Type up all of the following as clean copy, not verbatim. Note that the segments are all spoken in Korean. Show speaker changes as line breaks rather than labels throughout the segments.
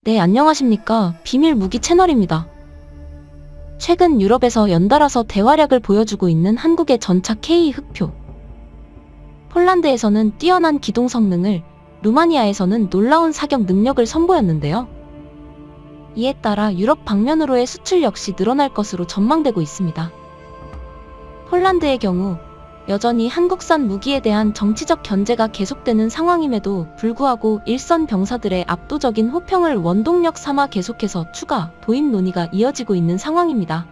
네, 안녕하십니까. 비밀 무기 채널입니다. 최근 유럽에서 연달아서 대활약을 보여주고 있는 한국의 전차 K 흑표. 폴란드에서는 뛰어난 기동 성능을, 루마니아에서는 놀라운 사격 능력을 선보였는데요. 이에 따라 유럽 방면으로의 수출 역시 늘어날 것으로 전망되고 있습니다. 폴란드의 경우 여전히 한국산 무기에 대한 정치적 견제가 계속되는 상황임에도 불구하고 일선 병사들의 압도적인 호평을 원동력 삼아 계속해서 추가 도입 논의가 이어지고 있는 상황입니다.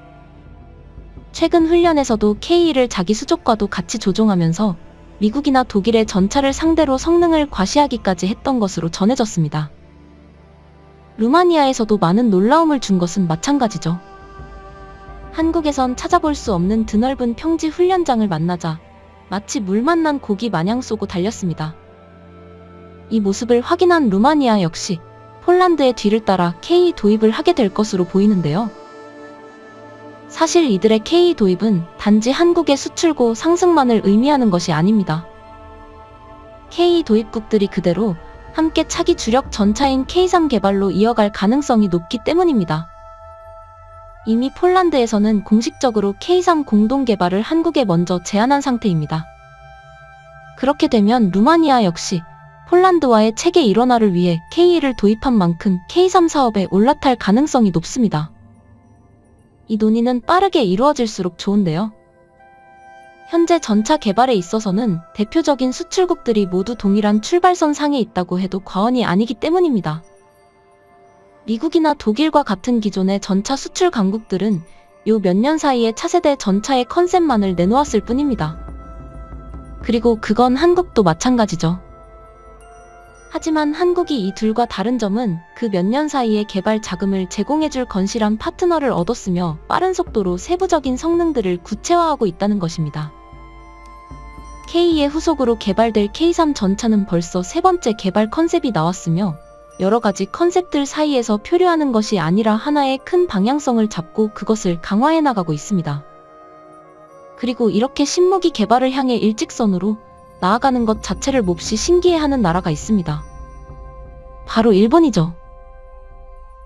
최근 훈련에서도 K를 자기 수족과도 같이 조종하면서 미국이나 독일의 전차를 상대로 성능을 과시하기까지 했던 것으로 전해졌습니다. 루마니아에서도 많은 놀라움을 준 것은 마찬가지죠. 한국에선 찾아볼 수 없는 드넓은 평지 훈련장을 만나자 마치 물 만난 고기 마냥 쏘고 달렸습니다. 이 모습을 확인한 루마니아 역시 폴란드의 뒤를 따라 K 도입을 하게 될 것으로 보이는데요. 사실 이들의 K 도입은 단지 한국의 수출고 상승만을 의미하는 것이 아닙니다. K 도입국들이 그대로 함께 차기 주력 전차인 K3 개발로 이어갈 가능성이 높기 때문입니다. 이미 폴란드에서는 공식적으로 K3 공동 개발을 한국에 먼저 제안한 상태입니다. 그렇게 되면 루마니아 역시 폴란드와의 체계 일원화를 위해 K를 도입한 만큼 K3 사업에 올라탈 가능성이 높습니다. 이 논의는 빠르게 이루어질수록 좋은데요. 현재 전차 개발에 있어서는 대표적인 수출국들이 모두 동일한 출발선 상에 있다고 해도 과언이 아니기 때문입니다. 미국이나 독일과 같은 기존의 전차 수출 강국들은 요 몇 년 사이에 차세대 전차의 컨셉만을 내놓았을 뿐입니다. 그리고 그건 한국도 마찬가지죠. 하지만 한국이 이 둘과 다른 점은 그 몇 년 사이에 개발 자금을 제공해줄 건실한 파트너를 얻었으며 빠른 속도로 세부적인 성능들을 구체화하고 있다는 것입니다. K의 후속으로 개발될 K3 전차는 벌써 세 번째 개발 컨셉이 나왔으며 여러 가지 컨셉들 사이에서 표류하는 것이 아니라 하나의 큰 방향성을 잡고 그것을 강화해 나가고 있습니다. 그리고 이렇게 신무기 개발을 향해 일직선으로 나아가는 것 자체를 몹시 신기해하는 나라가 있습니다. 바로 일본이죠.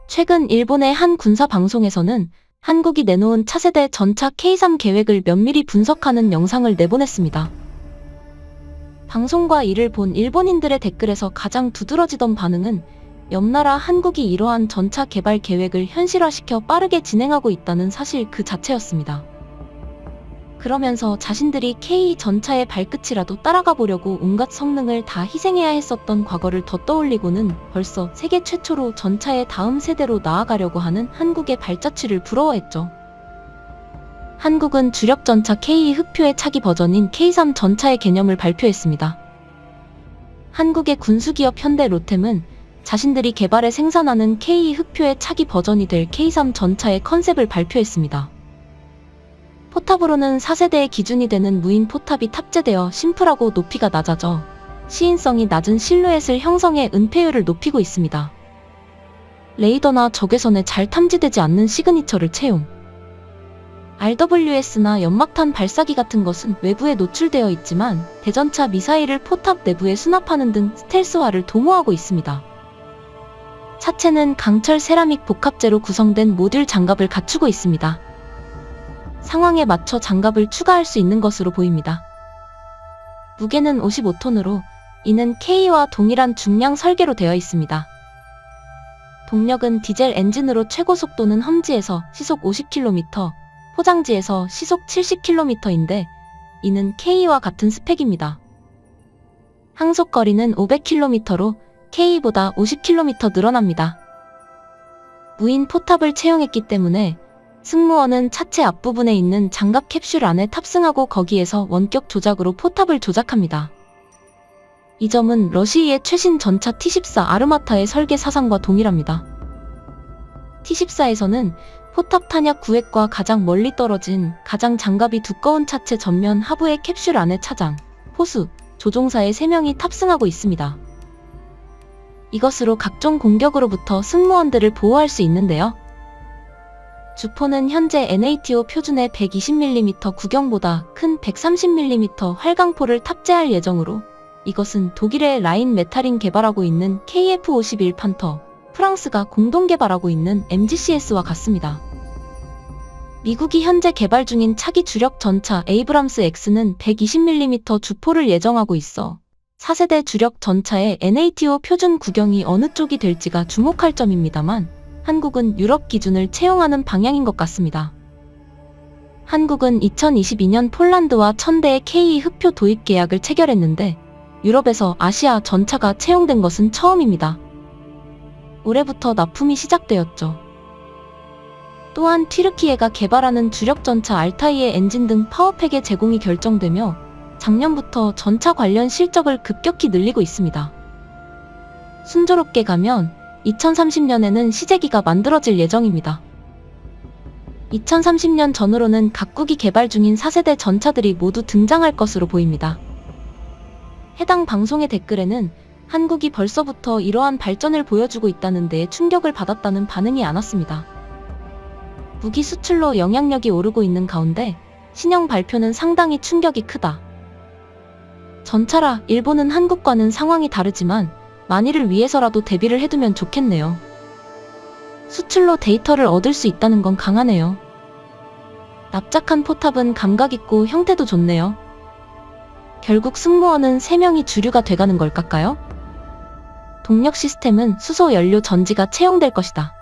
최근 일본의 한 군사 방송에서는 한국이 내놓은 차세대 전차 K3 계획을 면밀히 분석하는 영상을 내보냈습니다. 방송과 이를 본 일본인들의 댓글에서 가장 두드러지던 반응은 옆나라 한국이 이러한 전차 개발 계획을 현실화시켜 빠르게 진행하고 있다는 사실 그 자체였습니다. 그러면서 자신들이 K 전차의 발끝이라도 따라가 보려고 온갖 성능을 다 희생해야 했었던 과거를 더 떠올리고는 벌써 세계 최초로 전차의 다음 세대로 나아가려고 하는 한국의 발자취를 부러워했죠. 한국은 주력 전차 K 흑표의 차기 버전인 K3 전차의 개념을 발표했습니다. 한국의 군수기업 현대 로템은 자신들이 개발해 생산하는 K 흑표의 차기 버전이 될 K3 전차의 컨셉을 발표했습니다. 포탑으로는 4세대의 기준이 되는 무인 포탑이 탑재되어 심플하고 높이가 낮아져 시인성이 낮은 실루엣을 형성해 은폐율을 높이고 있습니다. 레이더나 적외선에 잘 탐지되지 않는 시그니처를 채용. RWS나 연막탄 발사기 같은 것은 외부에 노출되어 있지만 대전차 미사일을 포탑 내부에 수납하는 등 스텔스화를 도모하고 있습니다. 차체는 강철 세라믹 복합재로 구성된 모듈 장갑을 갖추고 있습니다. 상황에 맞춰 장갑을 추가할 수 있는 것으로 보입니다. 무게는 55톤으로 이는 K와 동일한 중량 설계로 되어 있습니다. 동력은 디젤 엔진으로 최고 속도는 험지에서 시속 50km, 포장지에서 시속 70km인데 이는 K와 같은 스펙입니다. 항속거리는 500km로 K보다 50km 늘어납니다. 무인 포탑을 채용했기 때문에 승무원은 차체 앞부분에 있는 장갑 캡슐 안에 탑승하고 거기에서 원격 조작으로 포탑을 조작합니다. 이 점은 러시아의 최신 전차 T-14 아르마타의 설계 사상과 동일합니다. T-14에서는 포탑 탄약 구획과 가장 멀리 떨어진 가장 장갑이 두꺼운 차체 전면 하부의 캡슐 안에 차장, 호수, 조종사의 3명이 탑승하고 있습니다. 이것으로 각종 공격으로부터 승무원들을 보호할 수 있는데요. 주포는 현재 NATO 표준의 120mm 구경보다 큰 130mm 활강포를 탑재할 예정으로 이것은 독일의 라인 메탈인 개발하고 있는 KF-51 판터, 프랑스가 공동 개발하고 있는 MGCS와 같습니다. 미국이 현재 개발 중인 차기 주력 전차 에이브람스 X는 120mm 주포를 예정하고 있어 4세대 주력 전차의 NATO 표준 구경이 어느 쪽이 될지가 주목할 점입니다만 한국은 유럽 기준을 채용하는 방향인 것 같습니다. 한국은 2022년 폴란드와 1000대의 K 흡표 도입 계약을 체결했는데 유럽에서 아시아 전차가 채용된 것은 처음입니다. 올해부터 납품이 시작되었죠. 또한 튀르키예가 개발하는 주력 전차 알타이의 엔진 등 파워팩의 제공이 결정되며 작년부터 전차 관련 실적을 급격히 늘리고 있습니다. 순조롭게 가면 2030년에는 시제기가 만들어질 예정입니다. 2030년 전후로는 각국이 개발 중인 4세대 전차들이 모두 등장할 것으로 보입니다. 해당 방송의 댓글에는 한국이 벌써부터 이러한 발전을 보여주고 있다는 데에 충격을 받았다는 반응이 많았습니다. 무기 수출로 영향력이 오르고 있는 가운데 신형 발표는 상당히 충격이 크다. 전차라 일본은 한국과는 상황이 다르지만 만일을 위해서라도 대비를 해두면 좋겠네요. 수출로 데이터를 얻을 수 있다는 건 강하네요. 납작한 포탑은 감각있고 형태도 좋네요. 결국 승무원은 3명이 주류가 돼가는 걸까요? 동력 시스템은 수소 연료 전지가 채용될 것이다.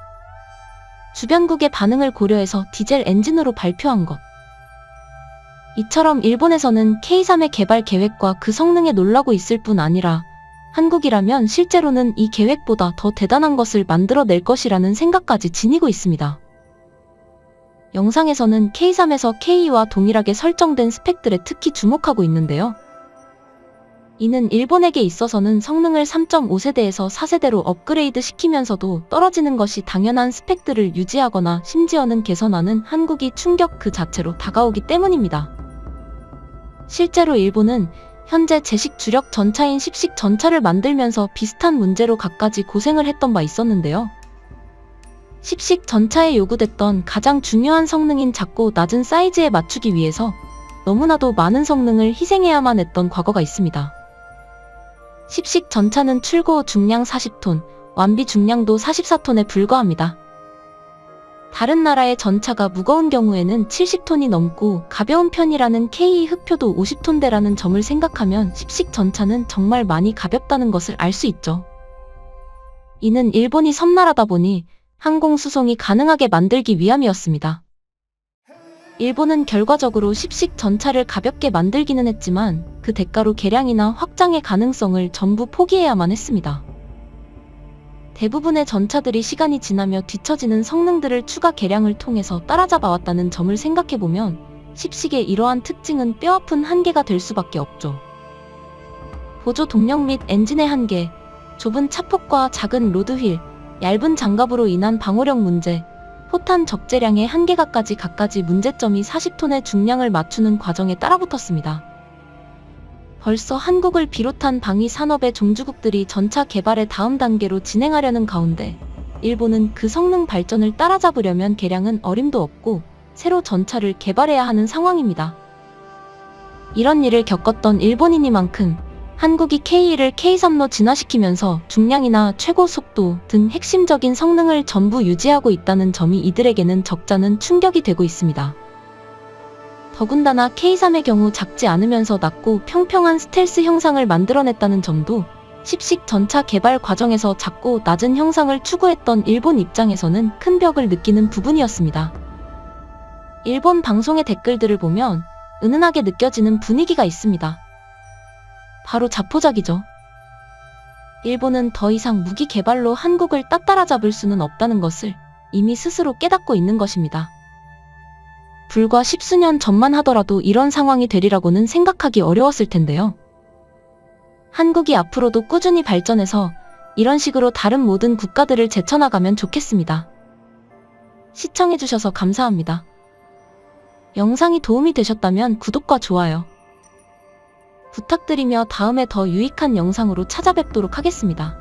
주변국의 반응을 고려해서 디젤 엔진으로 발표한 것. 이처럼 일본에서는 K3의 개발 계획과 그 성능에 놀라고 있을 뿐 아니라 한국이라면 실제로는 이 계획보다 더 대단한 것을 만들어낼 것이라는 생각까지 지니고 있습니다. 영상에서는 K3에서 K2와 동일하게 설정된 스펙들에 특히 주목하고 있는데요. 이는 일본에게 있어서는 성능을 3.5세대에서 4세대로 업그레이드 시키면서도 떨어지는 것이 당연한 스펙들을 유지하거나 심지어는 개선하는 한국이 충격 그 자체로 다가오기 때문입니다. 실제로 일본은 현재 제식 주력 전차인 10식 전차를 만들면서 비슷한 문제로 갖가지 고생을 했던 바 있었는데요. 10식 전차에 요구됐던 가장 중요한 성능인 작고 낮은 사이즈에 맞추기 위해서 너무나도 많은 성능을 희생해야만 했던 과거가 있습니다. 10식 전차는 출고 중량 40톤, 완비 중량도 44톤에 불과합니다. 다른 나라의 전차가 무거운 경우에는 70톤이 넘고 가벼운 편이라는 K 흡표도 50톤대라는 점을 생각하면 10식 전차는 정말 많이 가볍다는 것을 알 수 있죠. 이는 일본이 섬나라다 보니 항공 수송이 가능하게 만들기 위함이었습니다. 일본은 결과적으로 10식 전차를 가볍게 만들기는 했지만 그 대가로 개량이나 확장의 가능성을 전부 포기해야만 했습니다. 대부분의 전차들이 시간이 지나며 뒤처지는 성능들을 추가 개량을 통해서 따라잡아왔다는 점을 생각해보면 10식의 이러한 특징은 뼈아픈 한계가 될 수밖에 없죠. 보조 동력 및 엔진의 한계, 좁은 차폭과 작은 로드휠, 얇은 장갑으로 인한 방호력 문제, 포탄 적재량의 한계가까지 갖가지 문제점이 40톤의 중량을 맞추는 과정에 따라붙었습니다. 벌써 한국을 비롯한 방위 산업의 종주국들이 전차 개발의 다음 단계로 진행하려는 가운데 일본은 그 성능 발전을 따라잡으려면 개량은 어림도 없고 새로 전차를 개발해야 하는 상황입니다. 이런 일을 겪었던 일본이니만큼 한국이 K2를 K3로 진화시키면서 중량이나 최고 속도 등 핵심적인 성능을 전부 유지하고 있다는 점이 이들에게는 적잖은 충격이 되고 있습니다. 더군다나 K3의 경우 작지 않으면서 낮고 평평한 스텔스 형상을 만들어냈다는 점도 10식 전차 개발 과정에서 작고 낮은 형상을 추구했던 일본 입장에서는 큰 벽을 느끼는 부분이었습니다. 일본 방송의 댓글들을 보면 은은하게 느껴지는 분위기가 있습니다. 바로 자포자기죠. 일본은 더 이상 무기 개발로 한국을 따따라잡을 수는 없다는 것을 이미 스스로 깨닫고 있는 것입니다. 불과 10수년 전만 하더라도 이런 상황이 되리라고는 생각하기 어려웠을 텐데요. 한국이 앞으로도 꾸준히 발전해서 이런 식으로 다른 모든 국가들을 제쳐나가면 좋겠습니다. 시청해주셔서 감사합니다. 영상이 도움이 되셨다면 구독과 좋아요 부탁드리며 다음에 더 유익한 영상으로 찾아뵙도록 하겠습니다.